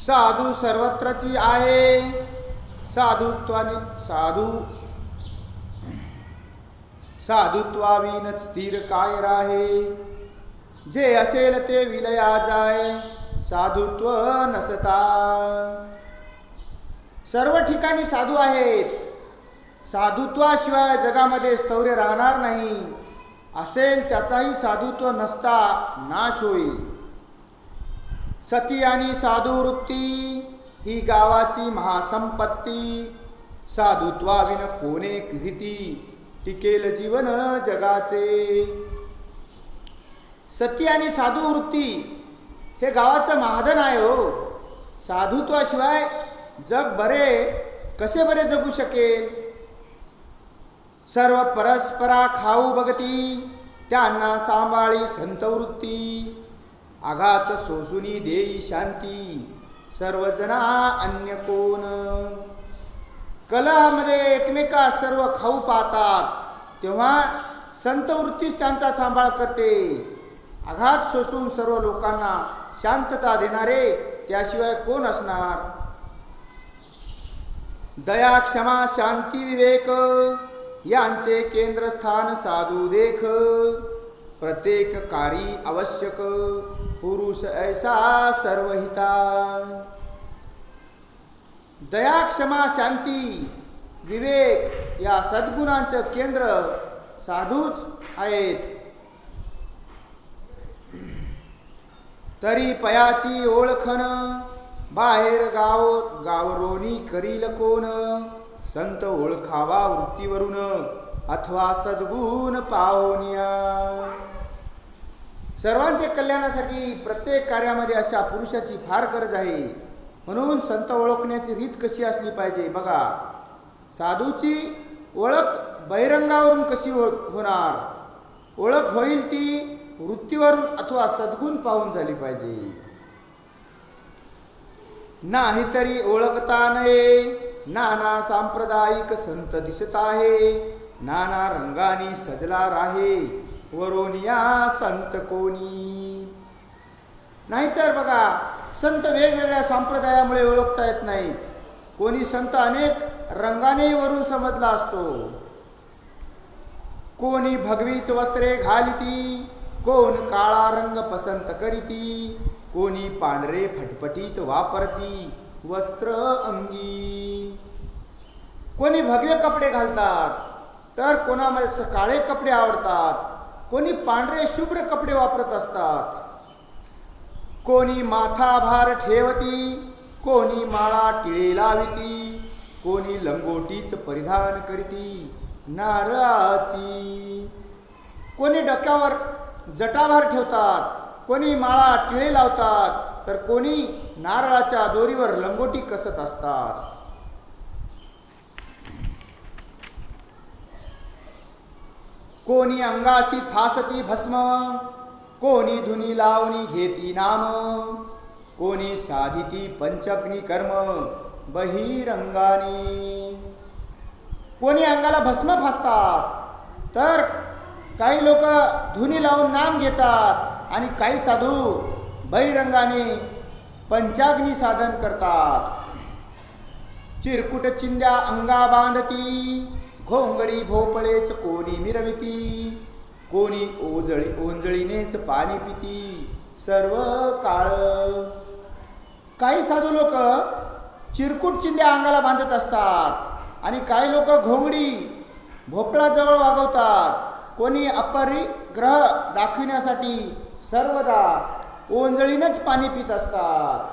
साधू सर्वत्रची आहे, साधुत्वाविन स्थिर काय राहे. जे असेल ते विलया जाय, साधुत्व नसता. सर्व ठिकाणी साधू आहेत, साधुत्वाशिवाय जगामध्ये स्थैर्य राहणार नाही. असेल त्याचाही साधुत्व नसता नाश होईल. सती आणि साधू वृत्ती ही गावाची महासंपत्ती. साधुत्वाविन कोणे किती, टिकेल जीवन जगाचे. सती आणि साधू वृत्ती हे गावाचं महाधन आहे हो. साधुत्वाशिवाय जग कसे बरे जगू शकेल. सर्व परस्परा खाऊ बघती, त्यांना सांभाळी संतवृत्ती. आघात सोसुनी देई शांती, सर्वजना अन्य कोण. कलहामध्ये एकमेका सर्व खाऊ पाहतात, तेव्हा संतवृत्तीच त्यांचा सांभाळ करते. आघात सोसून सर्व लोकांना शांतता देणारे त्याशिवाय कोण असणार. दया क्षमा शांती विवेक यांचे केंद्रस्थान साधू देख. प्रत्येक कारी आवश्यक, पुरुष ऐसा सर्वहिता. दया क्षमा शांती विवेक या सद्गुणांचं केंद्र साधूच आहेत. तरी पयाची ओळखण, बाहेर गावरोनी करील कोण. संत ओळखावा वृत्तीवरून, अथवा सद्गुण पावनिया. सर्वांचे कल्याणासाठी प्रत्येक कार्यामध्ये अशा पुरुषाची फार गरज आहे. म्हणून संत ओळखण्याची रीत कशी असली पाहिजे बघा. साधूची ओळख बहिरंगावरून कशी होणार. ओळख होईल ती वृत्तीवरून अथवा सद्गुण पाहून झाली पाहिजे. नाहीतरी ओळखता नये, नाना सांप्रदायिक संत दिसत आहे. नाना रंगानी सजला राहे, वरोनिया संत कोणी. नाहीतर बघा, संत वेगवेगळ्या संप्रदायामुळे ओळखता येत नाही. कोणी संत अनेक रंगाने वरून समजला असतो. कोणी भगवीच वस्त्रे घालिती, कोण काळा रंग पसंत करीती. कोणी पांढरे फटफटीत वापरती वस्त्र अंगी. कोणी भगवे कपडे घालतात, तर कोणामध्ये काळे कपडे आवडतात. कोणी पांढरे शुभ्र कपडे वापरत असतात. कोणी माथाभार ठेवती, कोणी माळा टिळे लाविती. कोणी लंगोटीच परिधान करीती नारळाची. कोणी डोक्यावर जटाभार ठेवतात, कोणी माळा टिळे लावतात, तर कोणी नारळाच्या दोरीवर लंगोटी कसत असतात. कोणी अंगाशी फासती भस्म, कोणी धुनी लावणी घेती नाम. कोणी साधिती पंचग्नी कर्म बहिरंगाने. कोणी अंगाला भस्म फासतात, तर काही लोक धुनी लावून नाम घेतात. आणि काही साधू बहिरंगाने पंचाग्नी साधन करतात. चिरकुट चिंध्या अंगा बांधती, घोंगडी भोपळेच कोणी मिरविती. कोणी ओंजळीनेच पाणी पिती सर्व काळ. काही साधू लोक चिरकुट चिंध्या अंगाला बांधत असतात आणि काही लोक घोंगडी भोपळाजवळ वागवतात. कोणी अपरिग्रह दाखविण्यासाठी सर्वदा ओंजळीनेच पाणी पित असतात.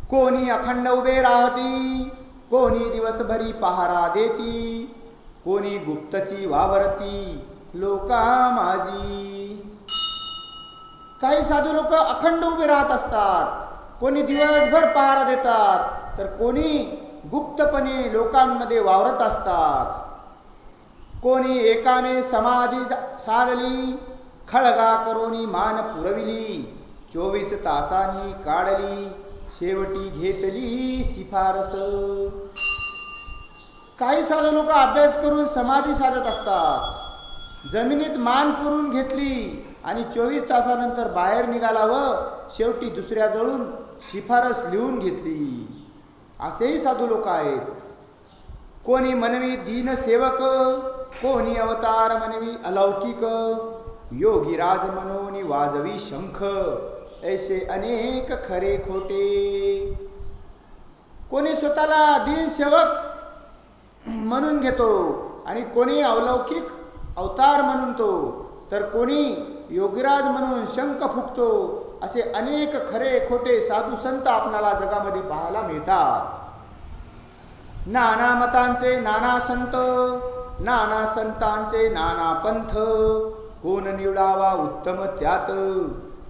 कोणी अखंड उभे राहती, कोणी दिवसभरी पहारा देती. कोणी गुप्तची वावरती लोका माझी. काही साधू लोक अखंड उभे राहत असतात, कोणी दिवसभर पहारा देतात, तर कोणी गुप्तपणे लोकांमध्ये वावरत असतात. कोणी एकाने समाधी साधली, खळगा करोनी मान पुरविली. 24 तासांनी काढली, शेवटी घेतली शिफारस. काही साधू लोक अभ्यास करून समाधी साधत असतात. जमिनीत मान पुरून घेतली आणि 24 तासानंतर बाहेर निघाला व शेवटी दुसऱ्याजवळून शिफारस लिहून घेतली. असेही साधू लोक आहेत. कोणी मनवी दीनसेवक, कोणी अवतार मनवी अलौकिक, योगीराज मनोनी वाजवी शंख, ऐसे अनेक खरे खोटे. कोणी स्वतःला दीनसेवक म्हणून घेतो आणि कोणी अलौकिक अवतार म्हणतो, तर कोणी योगीराज म्हणून शंख फुकतो. असे अनेक खरे खोटे साधू संत आपणाला जगामध्ये पाहायला मिळतात. नाना मतांचे नाना संत, नाना संतांचे नाना पंथ, कोण निवडावा उत्तम त्यात,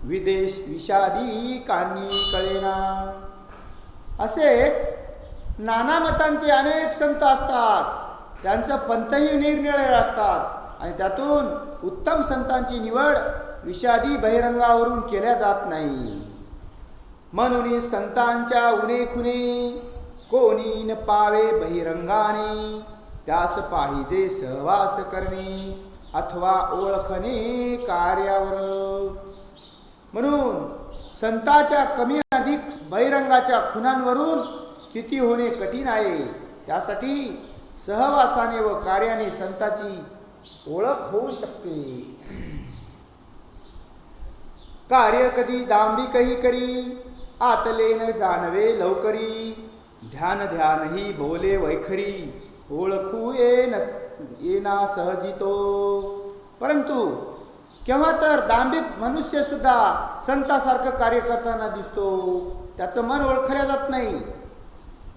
विदेश विषादी कानी कळेना. असेच नाना मतांचे अनेक संत असतात, त्यांचं पंथही निरनिराळे असतात आणि त्यातून उत्तम संतांची निवड विषादी बहिरंगावरून केल्या जात नाही. म्हणून संतांच्या उणे खुणे कोणी न पावे बहिरंगाने, त्यास पाहिजे सहवास करणे अथवा ओळखणे कार्यावर. म्हणून संतांच्या कमी अधिक बहिरंगाच्या खुणांवरून स्थिती होणे कठीण आहे. त्यासाठी सहवासाने व कार्याने संताची ओळख होऊ शकते. कार्य कधी दांभिकही करी, आतले न जाणवे लवकरी, ध्यान ध्यान ही बोले वैखरी, ओळखू येना सहजितो. परंतु केव्हा तर दांभिक मनुष्य सुद्धा संतासारखं कार्य करताना दिसतो, त्याचं मन ओळखल्या जात नाही.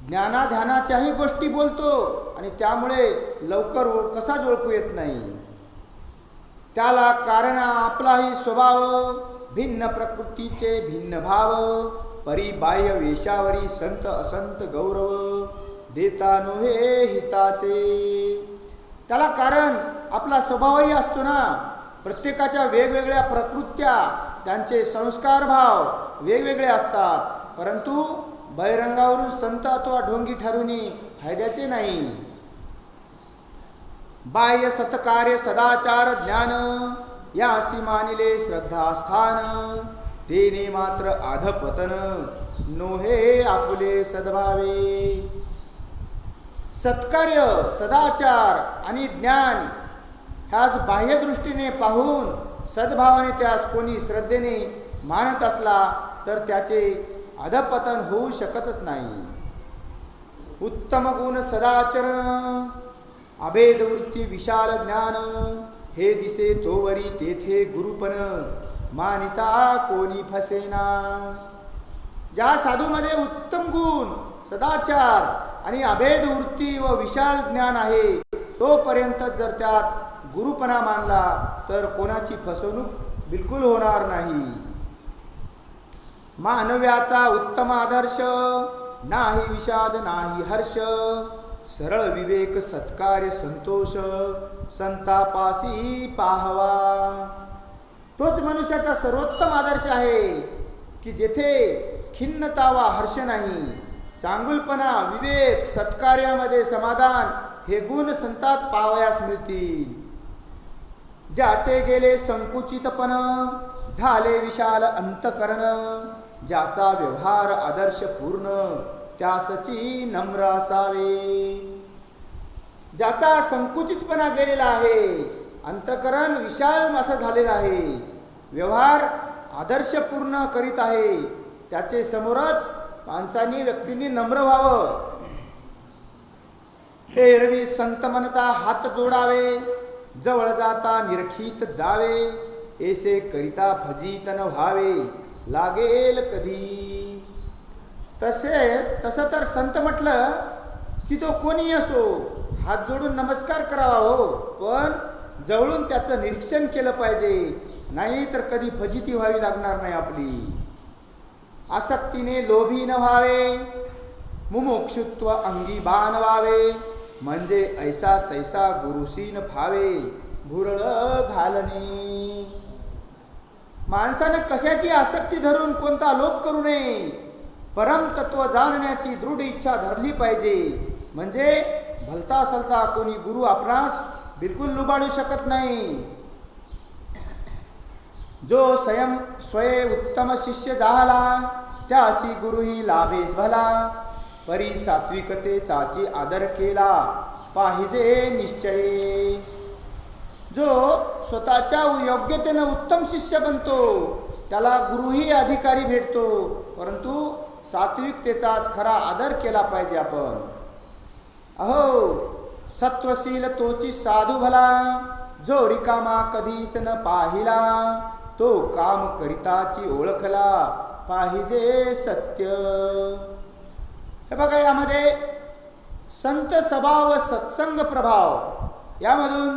ज्ञानाध्यानाच्याही गोष्टी बोलतो आणि त्यामुळे लवकर कसाच ओळखू येत नाही. त्याला कारण आपलाही स्वभाव, भिन्न प्रकृतीचे भिन्न भाव, परिबाह्य वेशावरी संत असंत गौरव, देता नोहे हिताचे. त्याला कारण आपला स्वभावही असतो ना. प्रत्येकाच्या वेगवेगळ्या प्रकृत्या, त्यांचे संस्कार भाव वेगवेगळे असतात, परंतु बहिरंगावरून संत अथवा ढोंगी ठरवणे फायद्याचे नाही. बाह्य सत्कार्य सदाचार ज्ञान, यासी मानिले श्रद्धास्थान, तेने मात्र आधपतन, नोहे आपुले सद्भावे. सत्कार्य सदाचार आणि ज्ञान ह्याच बाह्य दृष्टीने पाहून सद्भावाने त्यास कोणी श्रद्धेने मानत असला तर त्याचे अधपतन होऊ शकतच नाही. उत्तम गुण सदाचरण, अभेद वृत्ती विशाल ज्ञान, हे दिसे तोवरी तेथे गुरुपण, मानिता कोणी फसेना. ज्या साधूमध्ये उत्तम गुण सदाचार आणि अभेद वृत्ती व विशाल ज्ञान आहे, तोपर्यंत जर त्यात गुरुपणा मानला तर कोणाची फसवणूक बिलकुल होणार नाही. मानव्याचा उत्तम आदर्श, नाही विषाद नाही हर्ष, सरळ विवेक सत्कार्य संतोष, संतापासी पाहवा. तोच मनुष्याचा सर्वोत्तम आदर्श आहे की जेथे खिन्नता वा हर्ष नाही. चांगुलपणा, विवेक, सत्कार्यामध्ये समाधान हे गुण संतात पावयास मिळतील. ज्याचे गेले संकुचितपण, झाले विशाल अंतकरण, ज्याचा व्यवहार आदर्श पूर्ण, त्यासची नम्र असावे. ज्याचा संकुचितपणा गेलेला आहे, अंतकरण विशाल असं झालेलं आहे, व्यवहार आदर्शपूर्ण करीत आहे, त्याचे समोरच माणसांनी व्यक्तींनी नम्र व्हावं. एरवी संत म्हणता हात जोडावे, जवळ जाता निरखीत जावे, ऐसे करिता फजित न व्हावे, लागेल कधी. तसं तर संत म्हटलं की तो कोणी असो हात जोडून नमस्कार करावा हो, पण जवळून त्याचं निरीक्षण केलं पाहिजे, नाही तर कधी फजिती व्हावी लागणार नाही आपली. आसक्तीने लोभी न व्हावे, मुमुक्षुत्व अंगी बाणवावे, म्हणजे ऐसा तैसा गुरुसीन फावे, भुरळ घालणे. माणसानं कशाची आसक्ती धरून कोणता लोभ करू नये, परमतत्व जाणण्याची दृढ इच्छा धरली पाहिजे, म्हणजे भलता सलता कोणी गुरु आपणास बिलकुल लुबाडू शकत नाही. जो स्वये उत्तम शिष्य झाला, त्यासी गुरुही लाभेस भला. परी सात्विकतेचाची आदर केला, पाहिजे निश्चय. जो स्वतःच्या योग्यतेनं उत्तम शिष्य बनतो, त्याला गुरुही अधिकारी भेटतो. परंतु सात्विकतेचाच खरा आदर केला पाहिजे आपण. अहो सत्वशील तोची साधू भला, जो रिकामा कधीच न पाहिला, तो काम करिताची ओळखला, पाहिजे सत्य. हे बघा, यामध्ये संत स्वभाव व सत्संग प्रभाव यामधून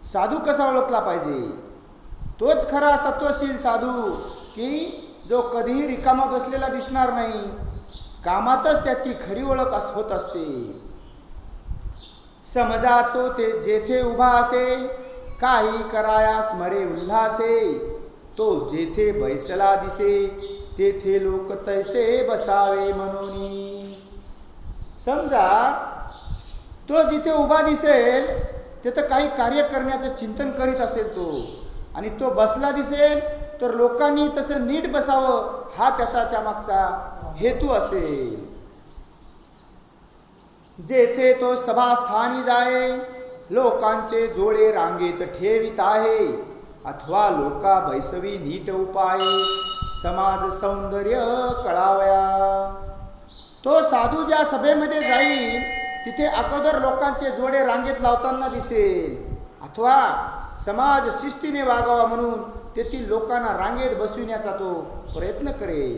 साधू कसा ओळखला पाहिजे. तोच खरा सत्वशील साधू की जो कधीही रिकामा बसलेला दिसणार नाही, कामातच त्याची खरी ओळख होत असते. समजा तो ते जेथे उभा असे, काही कराया स्मरे उल्हासे, तो जेथे बैसला दिसे, तेथे लोक तैसे बसावे म्हणून. समजा तो जिथे उभा दिसेल तिथं काही कार्य करण्याचं चिंतन करीत असेल तो, आणि तो बसला दिसेल तर लोकांनी तसं नीट बसावं, हा त्याचा त्यामागचा हेतू असेल. जेथे तो सभास्थानी जाये, लोकांचे जोडे रांगेत ठेवित आहे, अथवा लोका बैसवी नीट उपाये, समाज सौंदर्य कळावया. तो साधू ज्या सभेमध्ये जाईल तिथे अगोदर लोकांचे जोडे रांगेत लावताना दिसेल, अथवा समाज शिस्तीने वागावा म्हणून तेथील लोकांना रांगेत बसविण्याचा तो प्रयत्न करेल.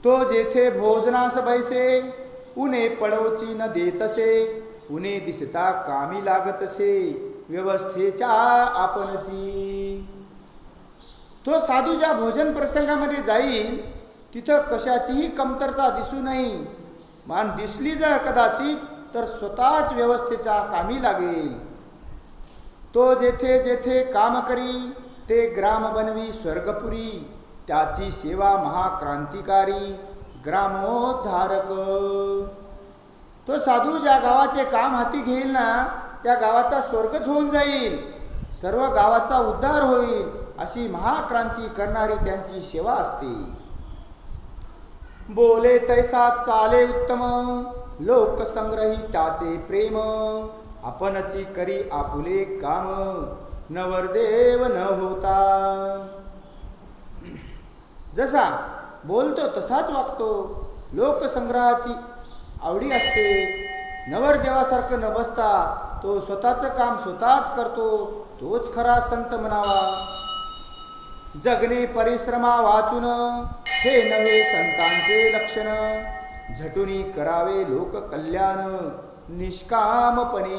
तो जेथे भोजनास बैसे, उणे पडवची न देतसे, उणे दिसता कामी लागतसे, व्यवस्थेच्या आपणची. तो साधू ज्या भोजन प्रसंगामध्ये जाईल तिथं कशाचीही कमतरता दिसू नये, मान दिसली जर कदाचित तर स्वतःच व्यवस्थेच्या कामी लागेल. तो जेथे जेथे काम करी, ते ग्राम बनवी स्वर्गपुरी, त्याची सेवा महाक्रांतिकारी, ग्रामोद्धारक. तो साधू ज्या गावाचे काम हाती घेईल ना, त्या गावाचा स्वर्गच होऊन जाईल, सर्व गावाचा उद्धार होईल, अशी महाक्रांती करणारी त्यांची सेवा असते. बोले तैसा चाले उत्तम, लोकसंग्रही त्याचे प्रेम, आपणची करी आपुले काम, नवरदेव न होता. जसा बोलतो तसाच वागतो, लोकसंग्रहाची आवडी असते, नवरदेवासारखं न बसता तो स्वतःचं काम स्वतःच करतो, तोच खरा संत म्हणावा. जगणे परिश्रमा वाचून, हे नव्हे संतांचे लक्षण, झटुनी करावे लोक कल्याण, निष्कामपणे.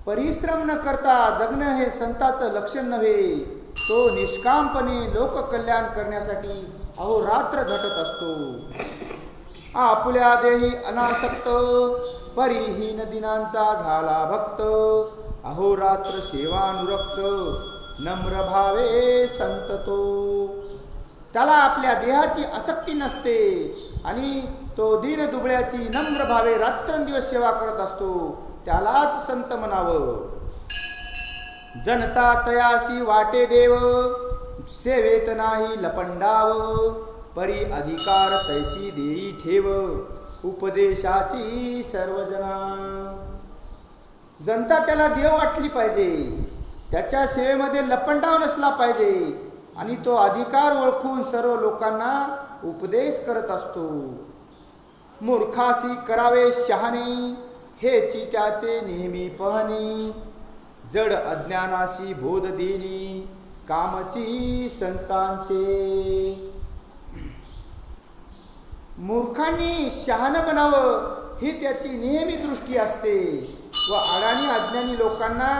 परिश्रम न करता जगणं हे संताचं लक्षण नव्हे, तो निष्कामपणे लोककल्याण करण्यासाठी अहोरात्र झटत असतो. आपुल्या देही अनासक्त, परिहीन दिनांचा झाला भक्त, अहोरात्र सेवानुरक्त, नम्र भावे संत तो. त्याला आपल्या देहाची आसक्ती नसते आणि तो दीन दुबळ्याची नम्र भावे रात्रंदिवस सेवा करत असतो, त्यालाच संत म्हणावं. जनता तयासी वाटे देव, सेवेत नाही लपंडाव, परी अधिकार तैसी देई ठेव, उपदेशाची सर्वजना. जनता त्याला देव वाटली पाहिजे, त्याच्या सेवेमध्ये लपंडाव नसला पाहिजे, आणि तो अधिकार ओळखून सर्व लोकांना उपदेश करत असतो. मूर्खासी करावे शहाणे, हेची त्याचे नेहमी पाहणे, जड अज्ञानासी बोध देणी, कामची संतांचे. मूर्खांनी शहाणं बनावं ही त्याची नेहमी दृष्टी असते, व अडाणी अज्ञानी लोकांना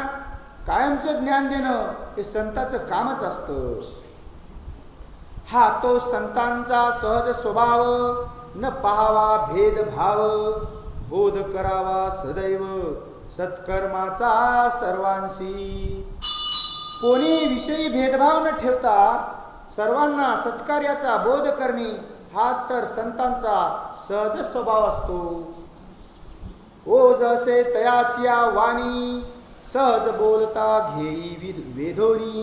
कायमचं ज्ञान देणं हे संताचं कामच असतं. हा तो संतांचा सहज स्वभाव, न पाहावा भेदभाव, बोध करावा सदैव सत्कर्माचा सर्वांशी. कोणी विषयी भेदभाव न ठेवता सर्वांना सत्कार्याचा बोध करणे हा तर संतांचा सहज स्वभाव असतो. ओ जसे तयाचिया वाणी, सहज बोलता घेई वेधोनी,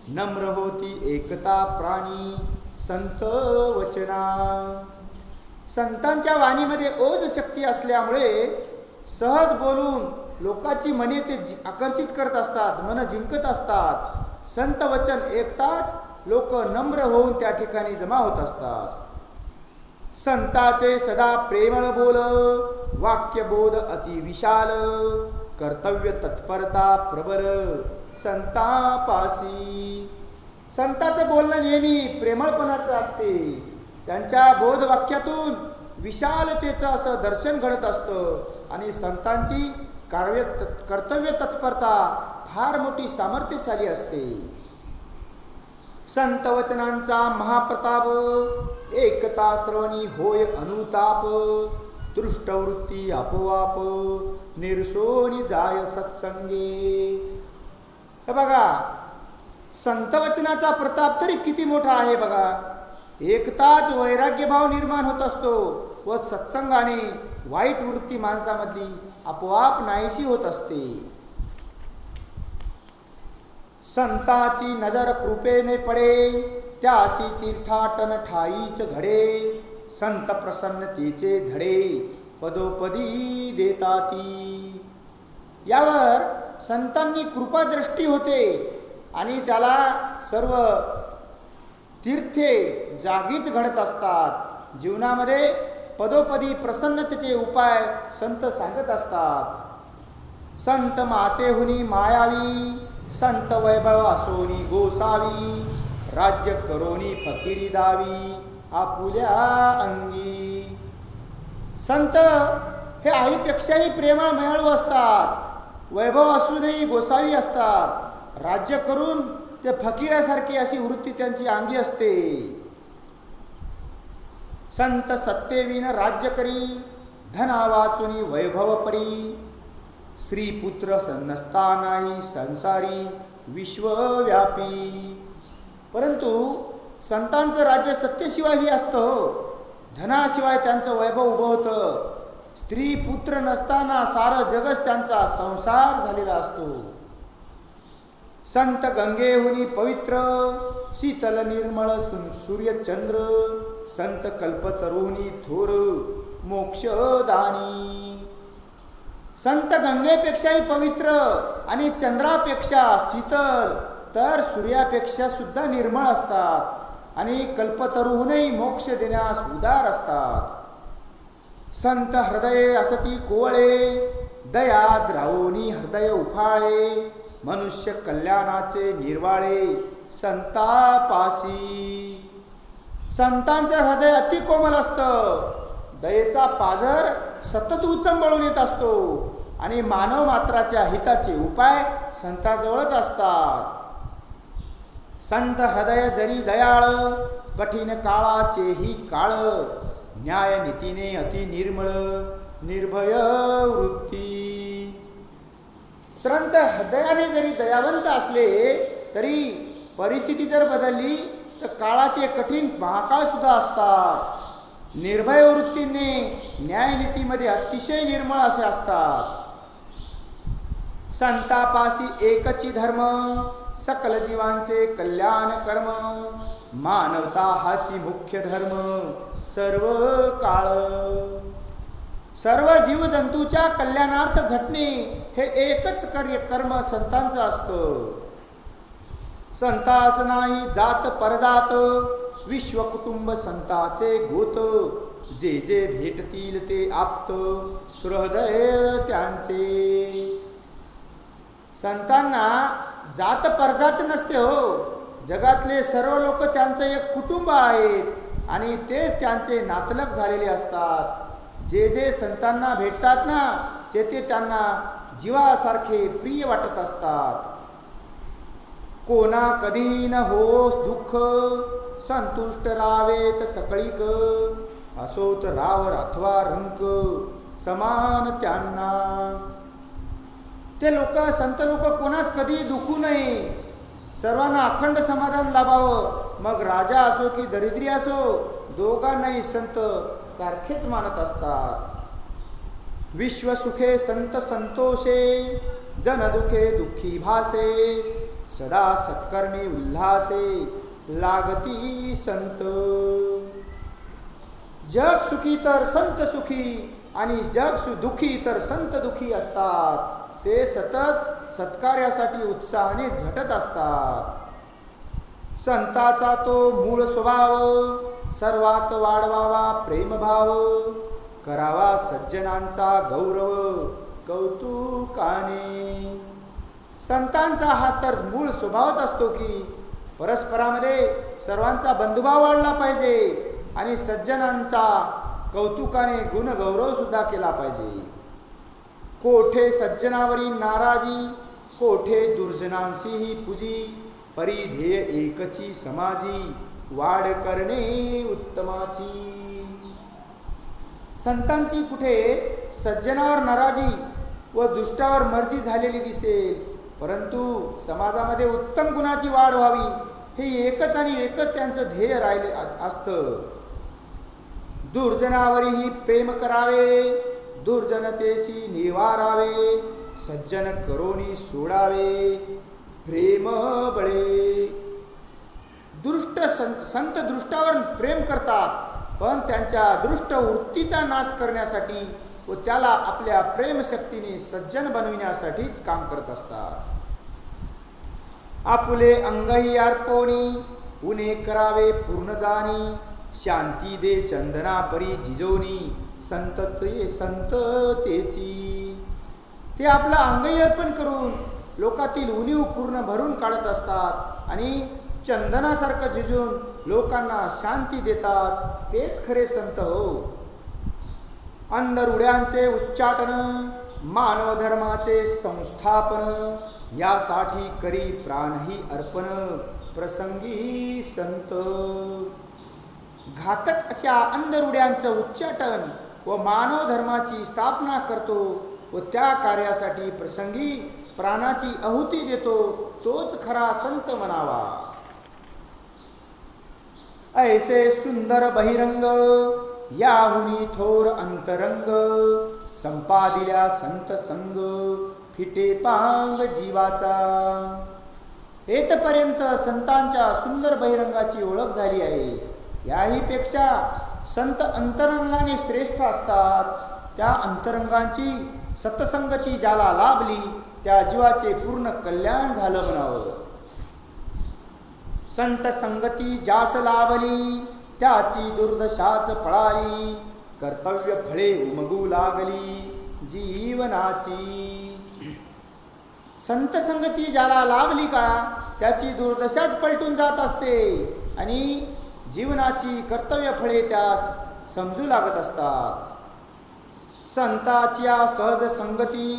नम्र होती एकता प्राणी संत वचना. संतांच्या वाणीमध्ये ओज शक्ती असल्यामुळे सहज बोलून लोकांची मने ते आकर्षित करत असतात, मन जिंकत असतात. संत वचन ऐकताच लोक नम्र होऊन त्या ठिकाणी जमा होत असतात. संताचे सदा प्रेमळ बोल, वाक्यबोध अति विशाल, कर्तव्य तत्परता प्रबल संतापासी. संताचं बोलणं नेहमी प्रेमळपणाचं असते. त्यांच्या बोधवाक्यातून विशालतेचं असं दर्शन घडत असतं आणि संतांची कर्तव्य तत्परता फार मोठी सामर्थ्यशाली असते. संत वचनांचा महाप्रताप, एकता श्रवणी होय अनुताप, दृष्टवृत्ती आपोआप निरसोनी जाय सत्संगे. हे बघा, संत वचनाचा प्रताप तरी किती मोठा आहे बघा. एकताच वैराग्यभाव निर्माण होत असतो व सत्संगाने वाईट वृत्ती माणसामधली आपोआप नाहीशी होत असते. संताची नजर कृपेने पडे, त्यासी तीर्थाटन ठाईच घडे, संत प्रसन्नतेचे धडे पदोपदी देताती. यावर संतांनी कृपादृष्टी होते आणि त्याला सर्व तीर्थे जागीच घडत असतात. जीवनामध्ये पदोपदी प्रसन्नतेचे उपाय संत सांगत असतात. संत मातेहुनी मायावी, संत वैभव असोनी गोसावी, राज्य करोनी फकिरी दावी आपुल्या अंगी. संत हे आईपेक्षाही प्रेमळ मयाळू असतात, वैभव असूनही गोसावी असतात, राज्य करून ते फकीरासारखी अशी वृत्ती त्यांची अंगी असते. संत सत्तेविन राज्य करी, धना वाचुनी वैभव परी, स्त्री पुत्र नसतानाही संसारी विश्वव्यापी. परंतु संतांचं राज्य सत्तेशिवायही असतं, धनाशिवाय त्यांचं वैभव उभं होतं. स्त्री पुत्र नसताना सारं जगच त्यांचा संसार झालेला असतो. संत गंगेहुनी पवित्र, शीतल निर्मळ सूर्यचंद्र, संत कल्पतरुनी थोर मोक्षदानी. संत गंगेपेक्षाही पवित्र आणि चंद्रापेक्षा शीतल तर सूर्यापेक्षा सुद्धा निर्मळ असतात आणि कल्पतरूहूनही मोक्ष देण्यास उदार असतात. संत हृदये असती कोवळे, दया द्रावोनी हृदय उफाळे, मनुष्य कल्याणाचे निर्वाळे संतापासी. संतांचं हृदय अति कोमल असतं, दयेचा पाझर सतत उचंबळून येत असतो आणि मानव मात्राच्या हिताचे उपाय संतांजवळच असतात. संत हृदय जरी दयाळ, कठीण काळाचेही काळ, न्याय नीतीने अति निर्मळ निर्भय वृत्ती. संत हृदयाने जरी दयावंत असले तरी परिस्थिती जर बदलली तर काळाचे कठीण महाकाळ सुद्धा असतात. निर्भय वृत्तीने न्यायनीतीमध्ये अतिशय निर्मळ असे असतात. संतापासी एकची धर्म, सकल जीवांचे कल्याण कर्म, मानवता हाची मुख्य धर्म सर्व काळ. सर्व जीवजंतूच्या कल्याणार्थ झटणे हे एकच कर्म संतांचं असतं. संतास नाही जात परजात, विश्व कुटुंब संताचे गोत, जे जे भेटतील ते आप्त सुहृदय त्यांचे. संतांना जात परजात नसते हो, जगातले सर्व लोक त्यांचं एक कुटुंब आहेत आणि तेच त्यांचे नातलग झालेले असतात. जे जे संतांना भेटतात ना ते ते त्यांना जीवासारखे प्रिय वाटत असतात. कोणा कधी न होस दुःख, संतुष्ट रावेत सकळीक, असोत राव अथवा रंक समान त्यांना. ते लोक संत लोक कोणाच कधी दुखू नये, सर्वांना अखंड समाधान लाभावं. मग राजा असो की दरिद्री असो, दोघांनाही संत सारखेच मानत असतात. विश्वसुखे संत संतोषे, जन दुखे दुःखी भासे, सदा सत्कर्मी उल्हासे, लागती संत. जग सुखी तर संत सुखी आणि जग दुखी तर संत दुखी असतात. ते सतत सत्कार्यासाठी उत्साहाने झटत असतात. संताचा तो मूळ स्वभाव, सर्वात वाढवावा प्रेमभाव, करावा सज्जनांचा गौरव कौतुकाने. संतांचा हा तर मूळ स्वभावच असतो की परस्परामध्ये सर्वांचा बंधुभाव वाढला पाहिजे आणि सज्जनांचा कौतुकाने गुणगौरव सुद्धा केला पाहिजे. कोठे सज्जनावरी नाराजी, कोठे दुर्जनांशीही पूजी, परिध्येय एकची समाजी, वाढ करणे उत्तमाची. संतांची कुठे सज्जनावर नाराजी व दुष्टावर मर्जी झालेली दिसेल, परंतु समाजामध्ये उत्तम गुणाची वाढ व्हावी हे एकच आणि एकच त्यांचं ध्येय राहिले असतं. दुर्जनावरही प्रेम करावे, दुर्जनतेशी निवारावे, सज्जन करोनी सोडावे प्रेम बळे. दुष्ट संत दृष्टावर प्रेम करतात, पण त्यांच्या दृष्ट वृत्तीचा नाश करण्यासाठी व त्याला आपल्या प्रेमशक्तीने सज्जन बनविण्यासाठीच काम करत असतात. आपुले अंगही अर्पवणी, उने करावे पूर्ण जाणी, शांती दे चंदना परी जिजवणी, संततेची. ते आपलं अंगही अर्पण करून लोकातील उणीव पूर्ण भरून काढत असतात आणि चंदनासारखं झिजून लोकांना शांती देतात. तेच खरे संत हो. अंधरुड्यांचे उच्चाटन, मानव धर्माचे संस्थापन, यासाठी करी प्राणही अर्पण, प्रसंगी संत. घातक अशा अंधरुड्यांचं उच्चाटन व मानव धर्माची स्थापना करतो व त्या कार्यासाठी प्रसंगी प्राणाची आहुती देतो, तोच खरा संत म्हणावा. ऐसे सुंदर बहिरंग, याहुनी थोर अंतरंग, संपादिल्या संत संग, फिटे पांग जीवाचा. येथपर्यंत संतांच्या सुंदर बहिरंगाची ओळख झाली आहे. याही पेक्षा संत अंतरंगाने श्रेष्ठ असतात. त्या अंतरंगांची सतसंगती ज्याला लाभली त्या जीवाचे पूर्ण कल्याण झालं म्हणावं. संत संगती ज्यास लाभली, त्याची दुर्दशाच पळाली, कर्तव्य फळे उमगू लागली जीवनाची. संत संगती ज्याला लाभली का त्याची दुर्दशाच पलटून जात असते आणि जीवनाची कर्तव्य फळे त्यास समजू लागत असतात. संताच्या सहज संगती,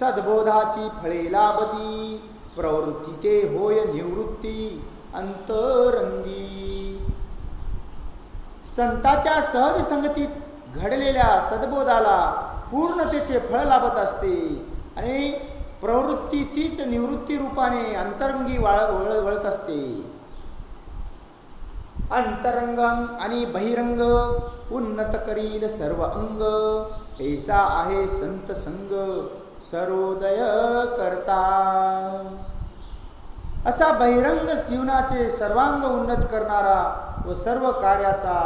सद्बोधाची फळे लाभती, प्रवृत्ती ते होय निवृत्ती अंतरंगी. संताच्या सहज संगतीत घडलेल्या सद्बोधाला पूर्णतेचे फळ लाभत असते आणि प्रवृत्ती तीच निवृत्ती रूपाने अंतरंगी वळत असते. अंतरंग आणि बहिरंग उन्नत करील सर्व अंग, ऐसा आहे संत संग सर्वोदय करता. असा बहिरंग जीवनाचे सर्वांग उन्नत करणारा व सर्व कार्याचा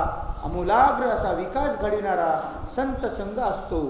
आमूलाग्र असा विकास घडविणारा संत संघ असतो.